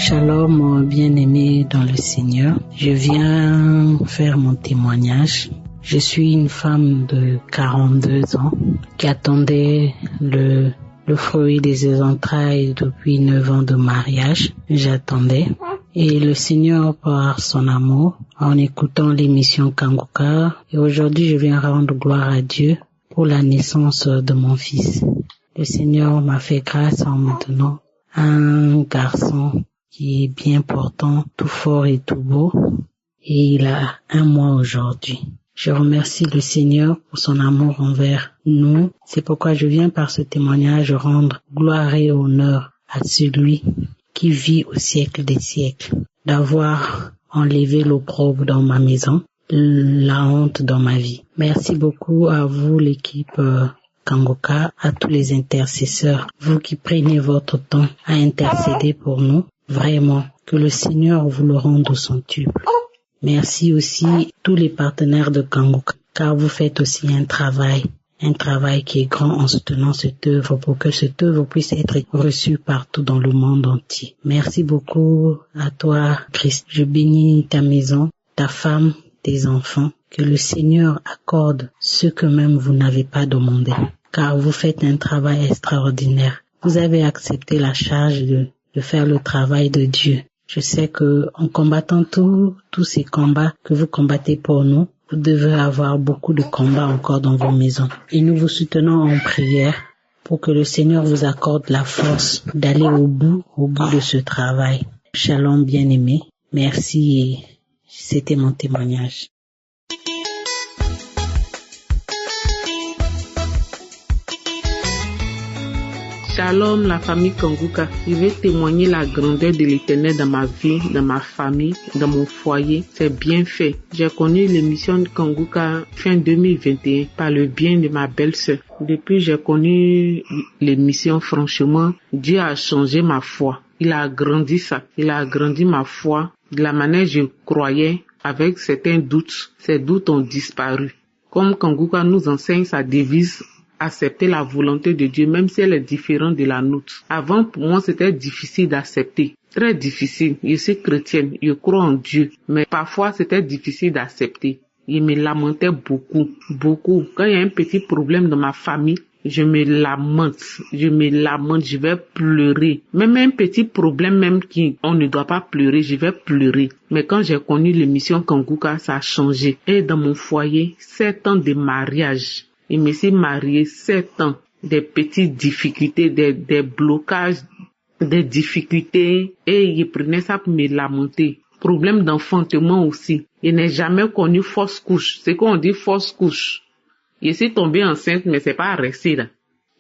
Shalom, bien-aimé dans le Seigneur. Je viens faire mon témoignage. Je suis une femme de 42 ans qui attendait le fruit de ses entrailles depuis 9 ans de mariage. J'attendais. Et le Seigneur, par son amour, en écoutant l'émission Kanguka, et aujourd'hui je viens rendre gloire à Dieu pour la naissance de mon fils. Le Seigneur m'a fait grâce en me donnant un garçon qui est bien portant, tout fort et tout beau, et il a 1 mois aujourd'hui. Je remercie le Seigneur pour son amour envers nous. C'est pourquoi je viens par ce témoignage rendre gloire et honneur à celui qui vit au siècle des siècles, d'avoir enlevé l'opprobre dans ma maison, la honte dans ma vie. Merci beaucoup à vous, l'équipe Kanguka, à tous les intercesseurs, vous qui prenez votre temps à intercéder pour nous. Vraiment, que le Seigneur vous le rende au centuple. Merci aussi à tous les partenaires de Kanguka, car vous faites aussi un travail qui est grand en soutenant cette œuvre pour que cette œuvre puisse être reçue partout dans le monde entier. Merci beaucoup à toi, Christ. Je bénis ta maison, ta femme, tes enfants. Que le Seigneur accorde ce que même vous n'avez pas demandé, car vous faites un travail extraordinaire. Vous avez accepté la charge de faire le travail de Dieu. Je sais que en combattant tous ces combats que vous combattez pour nous, vous devez avoir beaucoup de combats encore dans vos maisons. Et nous vous soutenons en prière pour que le Seigneur vous accorde la force d'aller au bout de ce travail. Shalom bien-aimé. Merci et c'était mon témoignage. Shalom la famille Kanguka, je vais témoigner la grandeur de l'Éternel dans ma vie, dans ma famille, dans mon foyer. C'est bien fait. J'ai connu l'émission de Kanguka fin 2021 par le bien de ma belle-sœur. Depuis j'ai connu l'émission, franchement, Dieu a changé ma foi. Il a agrandi ça. Il a agrandi ma foi. De la manière je croyais, avec certains doutes, ces doutes ont disparu. Comme Kanguka nous enseigne sa devise, accepter la volonté de Dieu, même si elle est différente de la nôtre. Avant, pour moi, c'était difficile d'accepter. Très difficile. Je suis chrétienne, je crois en Dieu. Mais parfois, c'était difficile d'accepter. Je me lamentais beaucoup. Quand il y a un petit problème dans ma famille, je me lamente, je vais pleurer. Même un petit problème, même on ne doit pas pleurer, je vais pleurer. Mais quand j'ai connu l'émission Kanguka, ça a changé. Et dans mon foyer, 7 ans de mariage. Je me suis mariée 7 ans, des petites difficultés, des blocages, des difficultés, et je prenais ça pour me lamenter. Problème d'enfantement aussi. Je n'ai jamais connu fausse couche. C'est qu'on dit fausse couche. Je suis tombée enceinte, mais c'est pas resté là.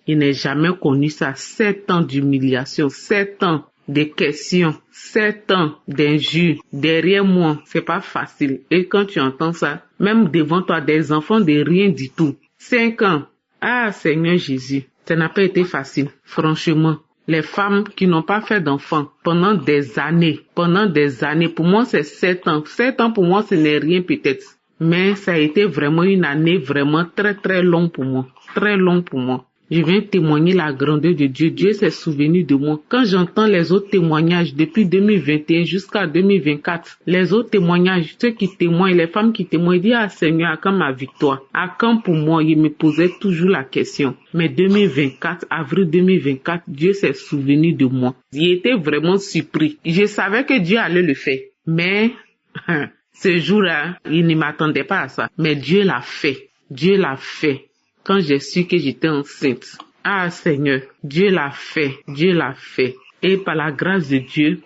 Je n'ai jamais connu ça. 7 ans d'humiliation, 7 ans de questions, 7 ans d'injures. Derrière moi, c'est pas facile. Et quand tu entends ça, même devant toi, des enfants de rien du tout. 5 ans. Ah, Seigneur Jésus, ça n'a pas été facile. Franchement, les femmes qui n'ont pas fait d'enfants pendant des années, pour moi c'est 7 ans. 7 ans pour moi ce n'est rien peut-être. Mais ça a été vraiment une année vraiment très très longue pour moi. Très longue pour moi. Je viens témoigner la grandeur de Dieu. Dieu s'est souvenu de moi. Quand j'entends les autres témoignages depuis 2021 jusqu'à 2024, les autres témoignages, ceux qui témoignent, les femmes qui témoignent, disent ah Seigneur, à quand ma victoire? À quand pour moi? Il me posait toujours la question. Mais 2024, avril 2024, Dieu s'est souvenu de moi. J'étais vraiment surpris. Je savais que Dieu allait le faire. Mais ce jour-là, il ne m'attendait pas à ça. Mais Dieu l'a fait. Dieu l'a fait. Quand j'ai su que j'étais enceinte. Ah Seigneur, Dieu l'a fait. Et par la grâce de Dieu,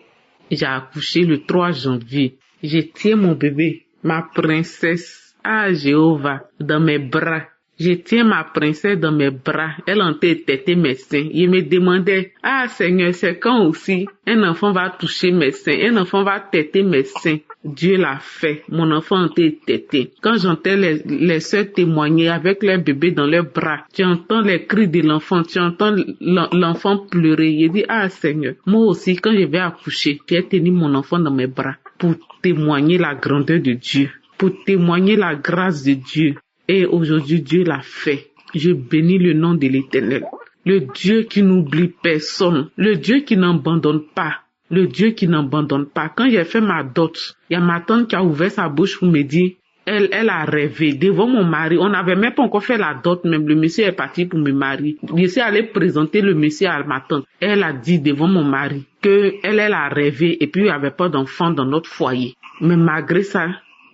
j'ai accouché le 3 janvier. Je tiens mon bébé, ma princesse, ah Jéhovah, dans mes bras. Je tiens ma princesse dans mes bras. Elle en tété mes seins. Je me demandais, ah Seigneur, c'est quand aussi un enfant va toucher mes seins, un enfant va téter mes seins. Dieu l'a fait. Mon enfant a été tété. Quand j'entends les sœurs témoigner avec leur bébé dans leurs bras, tu entends les cris de l'enfant, tu entends l'enfant pleurer. Je dis, ah Seigneur, moi aussi, quand je vais accoucher, j'ai tenu mon enfant dans mes bras pour témoigner la grandeur de Dieu, pour témoigner la grâce de Dieu. Et aujourd'hui, Dieu l'a fait. Je bénis le nom de l'Éternel. Le Dieu qui n'oublie personne. Le Dieu qui n'abandonne pas. le Dieu qui n'abandonne pas. Quand j'ai fait ma dot, il y a ma tante qui a ouvert sa bouche pour me dire, elle a rêvé devant mon mari. On n'avait même pas encore fait la dot, même le monsieur est parti pour me marier. Je suis allée présenter le monsieur à ma tante. Elle a dit devant mon mari que elle a rêvé et puis il n'y avait pas d'enfant dans notre foyer. Mais malgré ça,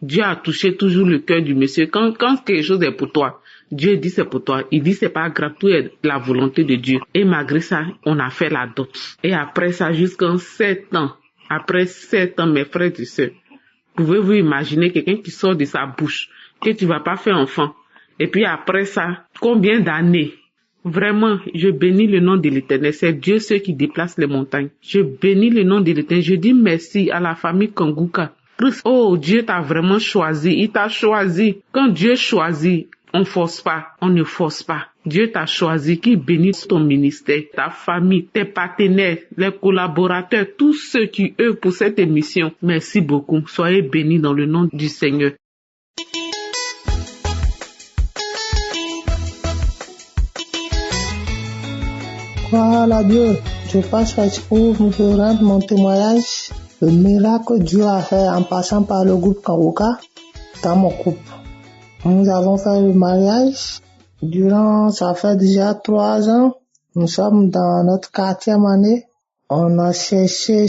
Dieu a touché toujours le cœur du monsieur. Quand quelque chose est pour toi, Dieu dit c'est pour toi. Il dit c'est pas grave, tout est la volonté de Dieu. Et malgré ça, on a fait la dot. Et après ça, jusqu'en 7 ans, après 7 ans, mes frères et sœurs, pouvez-vous imaginer quelqu'un qui sort de sa bouche que tu vas pas faire enfant? Et puis après ça, combien d'années? Vraiment, je bénis le nom de l'Éternel. C'est Dieu ceux qui déplace les montagnes. Je bénis le nom de l'Éternel. Je dis merci à la famille Kanguka. Oh, Dieu t'a vraiment choisi. Il t'a choisi. Quand Dieu choisit, on force pas. On ne force pas. Dieu t'a choisi, qui bénisse ton ministère, ta famille, tes partenaires, les collaborateurs, tous ceux qui œuvrent pour cette émission. Merci beaucoup. Soyez bénis dans le nom du Seigneur. Voilà Dieu, je passe pour vous rendre mon témoignage. Le miracle que Dieu a fait en passant par le groupe Kanguka dans mon couple. Nous avons fait le mariage. Durant, ça fait déjà 3 ans, nous sommes dans notre 4e année. On a cherché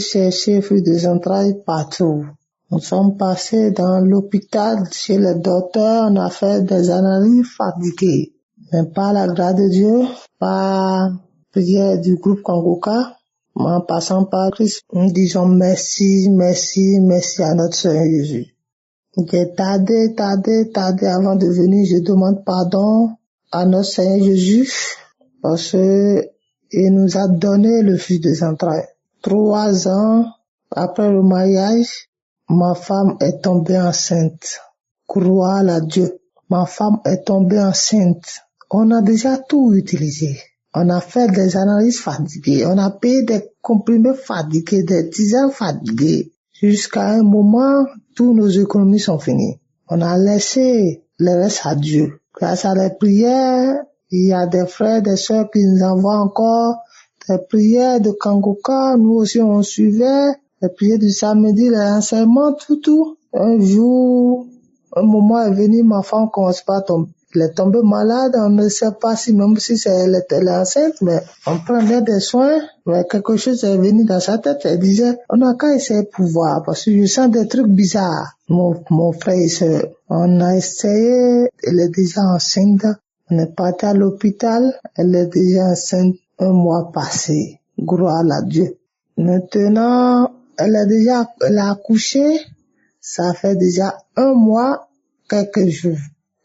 fruits des entrailles partout. Nous sommes passés dans l'hôpital, chez les docteurs, on a fait des analyses fatiguées. Mais par la grâce de Dieu, par prière du groupe Kanguka, en passant par Christ, nous disons merci à notre Seigneur Jésus. J'ai tardé avant de venir, je demande pardon à notre Seigneur Jésus parce que il nous a donné le fils des entrailles. 3 ans après le mariage, ma femme est tombée enceinte. Croire à Dieu. Ma femme est tombée enceinte. On a déjà tout utilisé. On a fait des analyses fatiguées. On a payé des comprimés fatigués, des tisanes fatiguées. Jusqu'à un moment, tous nos économies sont finies. On a laissé le reste à Dieu. Grâce à les prières, il y a des frères, des sœurs qui nous envoient encore des prières de Kanguka. Nous aussi, on suivait les prières du samedi, les enseignements, tout. Un jour, un moment est venu, ma femme commence pas à tomber. Elle est tombée malade, on ne sait pas si, même si elle était enceinte, mais on prenait des soins, mais quelque chose est venu dans sa tête, elle disait, on n'a qu'à essayer pour voir, parce que je sens des trucs bizarres. Mon frère et soeur, on a essayé, elle est déjà enceinte, on est parti à l'hôpital, elle est déjà enceinte 1 mois passé, gloire à Dieu. Maintenant, elle a accouché, ça fait déjà 1 mois, quelques jours.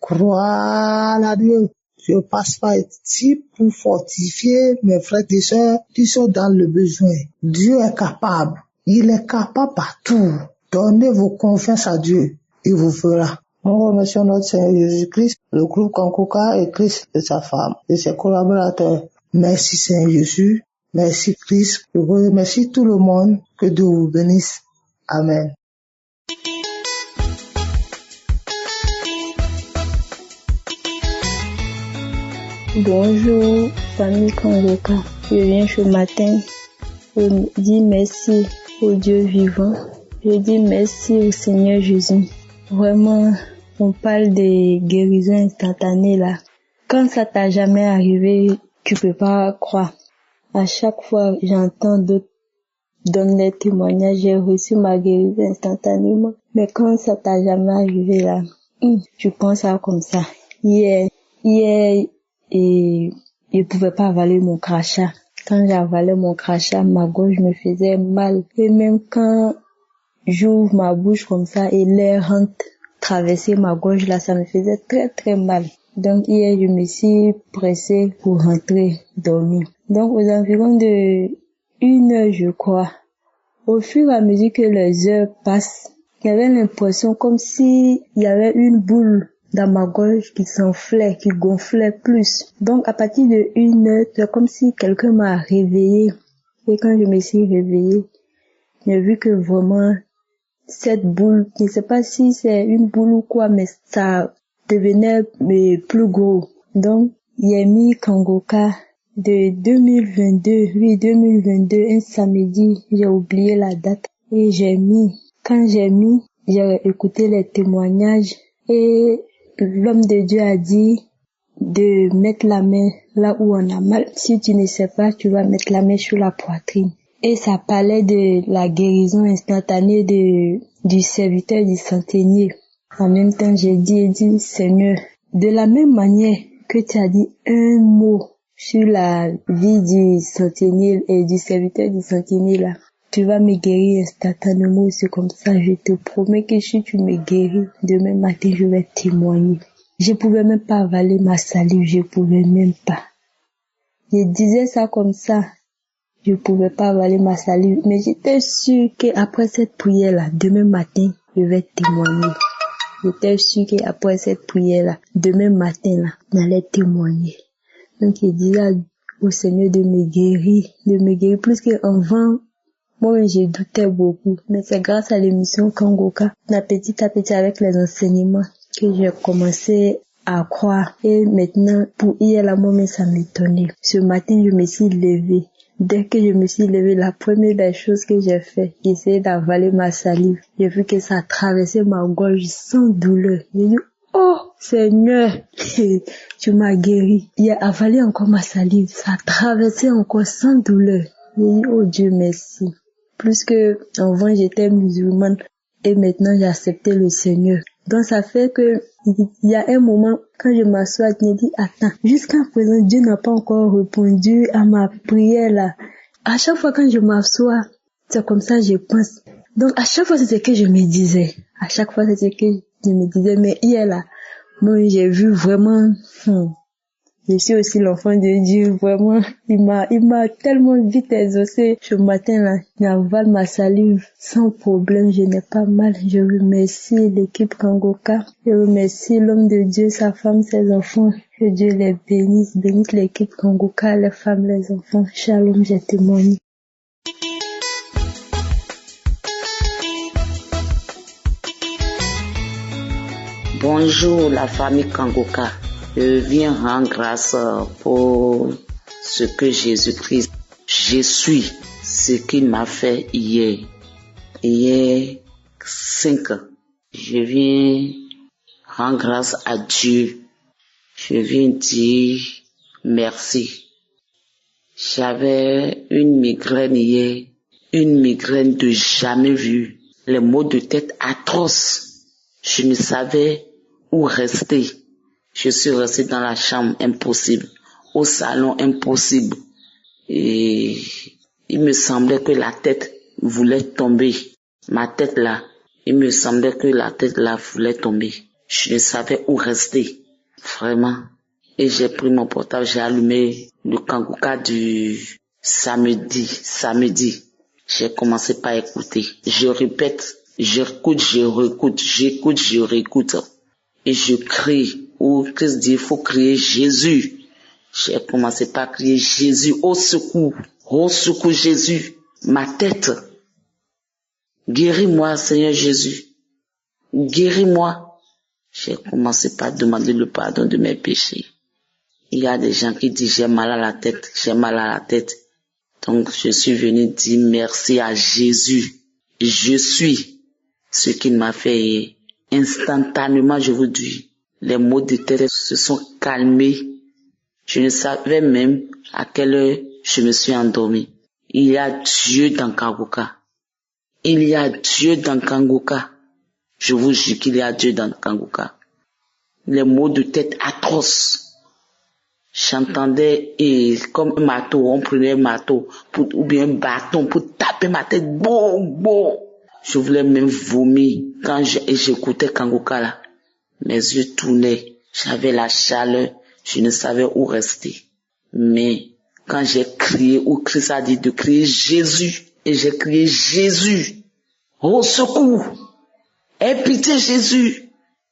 Croire à Dieu. Je passe par ici pour fortifier mes frères et sœurs qui sont dans le besoin. Dieu est capable. Il est capable partout. Donnez vos confiances à Dieu. Il vous fera. Nous remercions notre Seigneur Jésus-Christ, le groupe Kanguka et Christ et sa femme et ses collaborateurs. Merci Seigneur Jésus. Merci Christ. Je vous remercie tout le monde. Que Dieu vous bénisse. Amen. Bonjour, famille Kanguka. Je viens ce matin pour dire merci au Dieu vivant. Je dis merci au Seigneur Jésus. Vraiment, on parle de guérison instantanée là. Quand ça t'a jamais arrivé, tu peux pas croire. À chaque fois, j'entends d'autres donner des témoignages, j'ai reçu ma guérison instantanément. Mais quand ça t'a jamais arrivé là, tu penses à comme ça. Hier, et je pouvais pas avaler mon crachat. Quand j'avalais mon crachat, ma gorge me faisait mal. Et même quand j'ouvre ma bouche comme ça et l'air rentre traverser ma gorge là, ça me faisait très très mal. Donc hier, je me suis pressée pour rentrer dormir. Donc aux environs de 1 heure, je crois, au fur et à mesure que les heures passent, j'avais l'impression comme si il y avait une boule dans ma gorge qui s'enflait, qui gonflait plus. Donc, à partir de 1 heure, c'est comme si quelqu'un m'a réveillée. Et quand je me suis réveillée, j'ai vu que vraiment, cette boule, je ne sais pas si c'est une boule ou quoi, mais ça devenait plus gros. Donc, j'ai mis Kanguka de 2022. Oui, 2022, un samedi, j'ai oublié la date. Et quand j'ai écouté les témoignages et l'homme de Dieu a dit de mettre la main là où on a mal. Si tu ne sais pas, tu vas mettre la main sur la poitrine. Et ça parlait de la guérison instantanée du serviteur du centenier. En même temps, j'ai dit, Seigneur, de la même manière que tu as dit un mot sur la vie du centenier et du serviteur du centenier là, tu vas me guérir instantanément. C'est comme ça, je te promets que si tu me guéris, demain matin, je vais témoigner. Je pouvais même pas avaler ma salive, je pouvais même pas. Je disais ça comme ça, je pouvais pas avaler ma salive, mais j'étais sûre qu'après cette prière-là, demain matin, je vais témoigner. J'étais sûre qu'après cette prière-là, demain matin-là, j'allais témoigner. Donc je disais au Seigneur de me guérir plus qu'avant. Moi, je doutais beaucoup, mais c'est grâce à l'émission Kangoka, petit à petit avec les enseignements, que j'ai commencé à croire. Et maintenant, pour hier, là, moi, ça m'étonnait. Ce matin, je me suis levée. Dès que je me suis levée, la première des choses que j'ai fait, j'ai essayé d'avaler ma salive. J'ai vu que ça traversait ma gorge sans douleur. J'ai dit, oh, Seigneur, tu m'as guéri. Il a avalé encore ma salive. Ça traversait encore sans douleur. J'ai dit, oh Dieu, merci. Plus que avant j'étais musulmane et maintenant j'ai accepté le Seigneur. Donc ça fait que il y a un moment quand je m'assois, je me dis attends, jusqu'à présent Dieu n'a pas encore répondu à ma prière là. À chaque fois quand je m'assois, c'est comme ça je pense. Donc à chaque fois c'est ce que je me disais. À chaque fois c'est ce que je me disais. Mais hier là, moi j'ai vu vraiment. Je suis aussi l'enfant de Dieu, vraiment. Il m'a tellement vite exaucé. Ce matin-là, j'avale ma salive sans problème, je n'ai pas mal. Je remercie l'équipe Kangoka. Je remercie l'homme de Dieu, sa femme, ses enfants. Que Dieu les bénisse. Bénisse l'équipe Kangoka, les femmes, les enfants. Shalom, j'ai témoigné. Bonjour la famille Kangoka. Je viens rendre grâce pour ce que Jésus-Christ, je suis ce qu'il m'a fait hier. Hier 5 ans. Je viens rendre grâce à Dieu. Je viens dire merci. J'avais une migraine hier, une migraine de jamais vue. Les maux de tête atroces. Je ne savais où rester. Je suis restée dans la chambre, impossible. Au salon, impossible. Et il me semblait que la tête voulait tomber. Ma tête là, il me semblait que la tête là voulait tomber. Je ne savais où rester. Vraiment. Et j'ai pris mon portable, j'ai allumé le Kangoka du samedi. J'ai commencé par écouter. Je répète, j'écoute, je réécoute. Et je crie. Où Christ dit, il faut crier Jésus. J'ai commencé par crier Jésus, au secours Jésus, ma tête. Guéris-moi, Seigneur Jésus. Guéris-moi. J'ai commencé par demander le pardon de mes péchés. Il y a des gens qui disent, j'ai mal à la tête. Donc, je suis venu dire merci à Jésus. Je suis ce qu'il m'a fait. Instantanément, je vous dis, les maux de tête se sont calmés. Je ne savais même à quelle heure je me suis endormi. Il y a Dieu dans Kangoka. Il y a Dieu dans Kangoka. Je vous jure qu'il y a Dieu dans Kangoka. Les maux de tête atroces. J'entendais comme un marteau, on prenait un marteau ou bien un bâton pour taper ma tête. Bon. Je voulais même vomir quand j'écoutais Kangoka là. Mes yeux tournaient, j'avais la chaleur, je ne savais où rester. Mais quand j'ai crié, où Christ a dit de crier Jésus, et j'ai crié Jésus, au secours, aie pitié Jésus,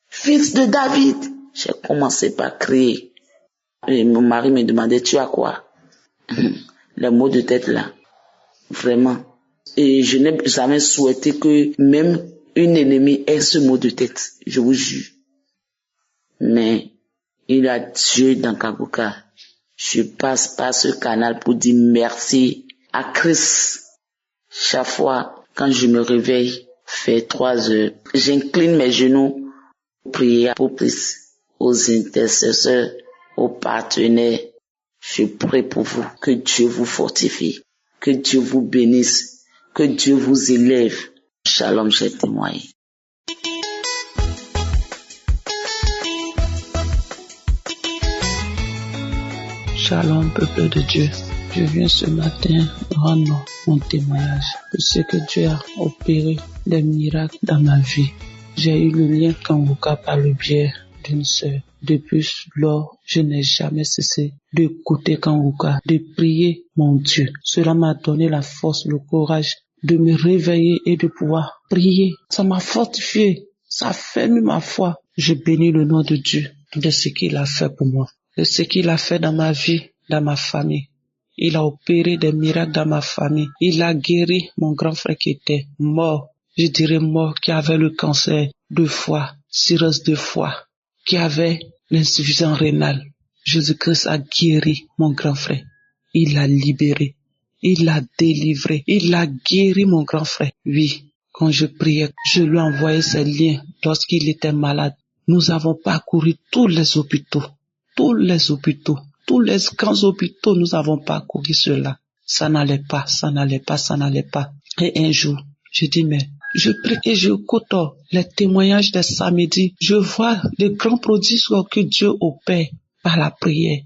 fils de David. J'ai commencé par crier. Et mon mari me demandait, tu as quoi? Les maux de tête là, vraiment. Et je n'ai jamais souhaité que même une ennemie ait ce mot de tête, je vous jure. Mais il y a Dieu dans Kangoka. Je passe par ce canal pour dire merci à Christ. Chaque fois, quand je me réveille, fait 3 heures, j'incline mes genoux pour prier pour plus aux intercesseurs, aux partenaires. Je prie pour vous, que Dieu vous fortifie, que Dieu vous bénisse, que Dieu vous élève. Shalom, j'ai témoigné. Shalom, peuple de Dieu. Je viens ce matin rendre mon témoignage de ce que Dieu a opéré des miracles dans ma vie. J'ai eu le lien Kanguka par le biais d'une sœur. Depuis lors, je n'ai jamais cessé d'écouter Kanguka, de prier mon Dieu. Cela m'a donné la force, le courage de me réveiller et de pouvoir prier. Ça m'a fortifié, ça a fermé ma foi. Je bénis le nom de Dieu de ce qu'il a fait pour moi, de ce qu'il a fait dans ma vie, dans ma famille. Il a opéré des miracles dans ma famille. Il a guéri mon grand frère qui était mort. Je dirais mort, qui avait le cancer 2 fois, cirrhose 2 fois, qui avait l'insuffisance rénale. Jésus-Christ a guéri mon grand frère. Il l'a libéré. Il l'a délivré. Il a guéri mon grand frère. Oui, quand je priais, je lui envoyais ses liens lorsqu'il était malade. Nous avons parcouru tous les hôpitaux. Tous les grands hôpitaux, nous avons parcouru cela. Ça n'allait pas. Et un jour, je dis, mais je prie et je écoute les témoignages des samedis. Je vois les grands prodiges que Dieu opère par la prière.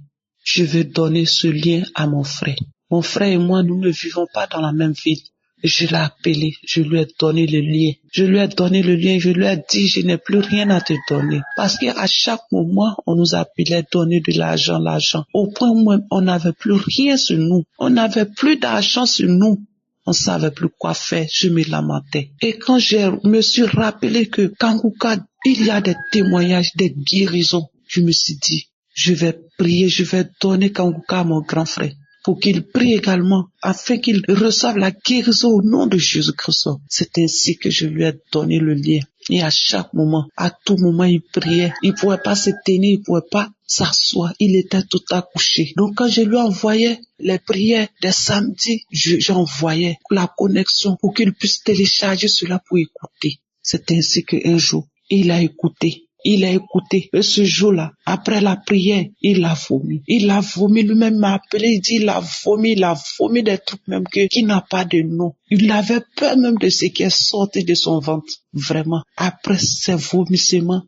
Je veux donner ce lien à mon frère. Mon frère et moi, nous ne vivons pas dans la même ville. Je l'ai appelé, je lui ai donné le lien. Je lui ai dit, je n'ai plus rien à te donner. Parce qu'à chaque moment, on nous appelait donner de l'argent. Au point où on n'avait plus rien sur nous. On n'avait plus d'argent sur nous. On ne savait plus quoi faire. Je me lamentais. Et quand je me suis rappelé que Kanguka, il y a des témoignages, des guérisons, je me suis dit, je vais prier, je vais donner Kanguka à mon grand frère, pour qu'il prie également, afin qu'il reçoive la guérison au nom de Jésus-Christ. C'est ainsi que je lui ai donné le lien. Et à chaque moment, à tout moment, il priait. Il ne pouvait pas se tenir, il ne pouvait pas s'asseoir. Il était tout accouché. Donc quand je lui envoyais les prières des samedis, j'envoyais la connexion pour qu'il puisse télécharger cela pour écouter. C'est ainsi qu'un jour, il a écouté. Et ce jour-là, après la prière, il a vomi. Lui-même m'a appelé, il dit, il a vomi des trucs même qui n'a pas de nom. Il avait peur même de ce qui est sorti de son ventre. Vraiment, après ces vomissements,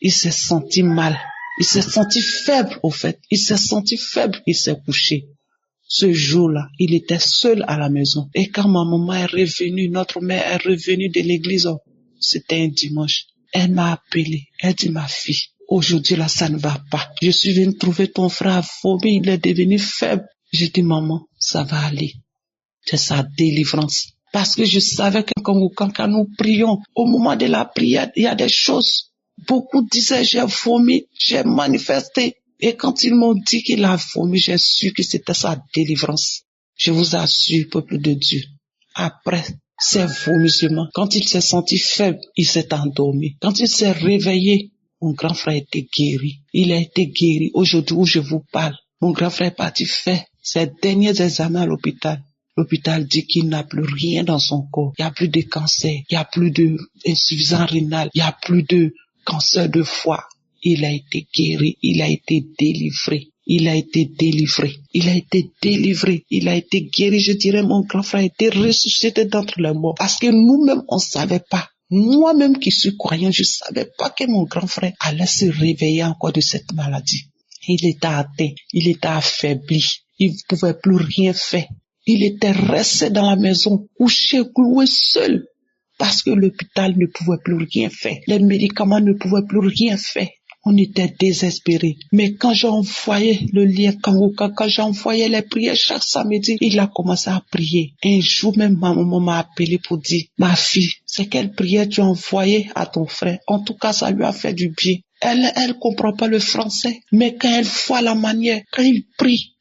il s'est senti mal. Il s'est senti faible, au fait. Il s'est couché. Ce jour-là, il était seul à la maison. Et quand ma maman est revenue, notre mère est revenue de l'église, c'était un dimanche. Elle m'a appelé, elle dit, ma fille, aujourd'hui là, ça ne va pas. Je suis venue trouver ton frère vomi, il est devenu faible. J'ai dit, maman, ça va aller. C'est sa délivrance. Parce que je savais que quand nous prions, au moment de la prière, il y a des choses. Beaucoup disaient, j'ai vomi, j'ai manifesté. Et quand ils m'ont dit qu'il a vomi, j'ai su que c'était sa délivrance. Je vous assure, peuple de Dieu, après ces vomissements, quand il s'est senti faible, il s'est endormi. Quand il s'est réveillé, mon grand frère était guéri. Il a été guéri. Aujourd'hui où je vous parle, mon grand frère est parti faire ses derniers examens à l'hôpital. L'hôpital dit qu'il n'a plus rien dans son corps. Il n'y a plus de cancer, il n'y a plus d'insuffisance rénale, il n'y a plus de cancer de foie. Il a été guéri, il a été délivré. Il a été guéri. Je dirais, mon grand frère a été ressuscité d'entre les morts. Parce que nous-mêmes, on ne savait pas. Moi-même qui suis croyant, je ne savais pas que mon grand frère allait se réveiller encore de cette maladie. Il était atteint, il était affaibli. Il ne pouvait plus rien faire. Il était resté dans la maison, couché, cloué seul. Parce que l'hôpital ne pouvait plus rien faire. Les médicaments ne pouvaient plus rien faire. On était désespérés. Mais quand j'envoyais le lien Kanguka, quand j'envoyais les prières chaque samedi, il a commencé à prier. Un jour même, ma maman m'a appelé pour dire, ma fille, c'est quelle prière tu as envoyée à ton frère? En tout cas, ça lui a fait du bien. Elle comprend pas le français, mais quand elle voit la manière, quand il prie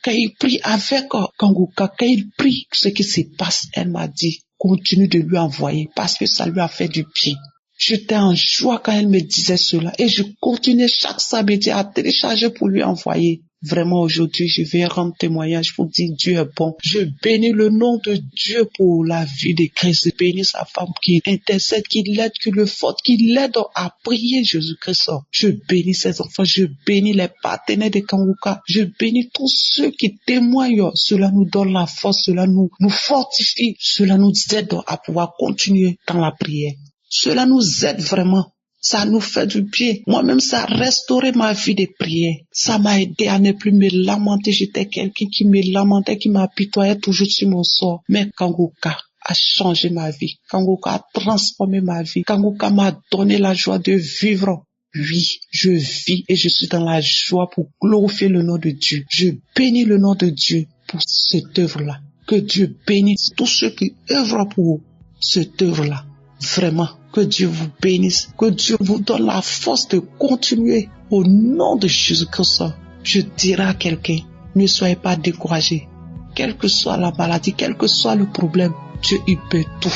avec Kanguka, quand il prie, ce qui se passe, elle m'a dit, continue de lui envoyer parce que ça lui a fait du bien. J'étais en joie quand elle me disait cela et je continuais chaque samedi à télécharger pour lui envoyer. Vraiment, aujourd'hui, je vais rendre témoignage pour dire Dieu est bon. Je bénis le nom de Dieu pour la vie de Christ. Je bénis sa femme qui intercède, qui l'aide, qui le force, qui l'aide à prier Jésus-Christ. Je bénis ses enfants, je bénis les partenaires de Kanguka. Je bénis tous ceux qui témoignent. Cela nous donne la force, cela nous fortifie, cela nous aide à pouvoir continuer dans la prière. Cela nous aide vraiment. Ça nous fait du bien. Moi-même, ça a restauré ma vie de prière. Ça m'a aidé à ne plus me lamenter. J'étais quelqu'un qui me lamentait, qui m'apitoyait toujours sur mon sort. Mais Kanguka a changé ma vie. Kanguka a transformé ma vie. Kanguka m'a donné la joie de vivre. Oui, je vis et je suis dans la joie pour glorifier le nom de Dieu. Je bénis le nom de Dieu pour cette œuvre-là. Que Dieu bénisse tous ceux qui œuvrent pour cette œuvre-là. Vraiment, que Dieu vous bénisse, que Dieu vous donne la force de continuer au nom de Jésus-Christ. Je dirai à quelqu'un, ne soyez pas découragés. Quelle que soit la maladie, quel que soit le problème, Dieu, il peut tout.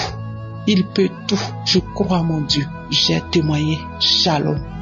Il peut tout. Je crois en mon Dieu. J'ai témoigné. Shalom.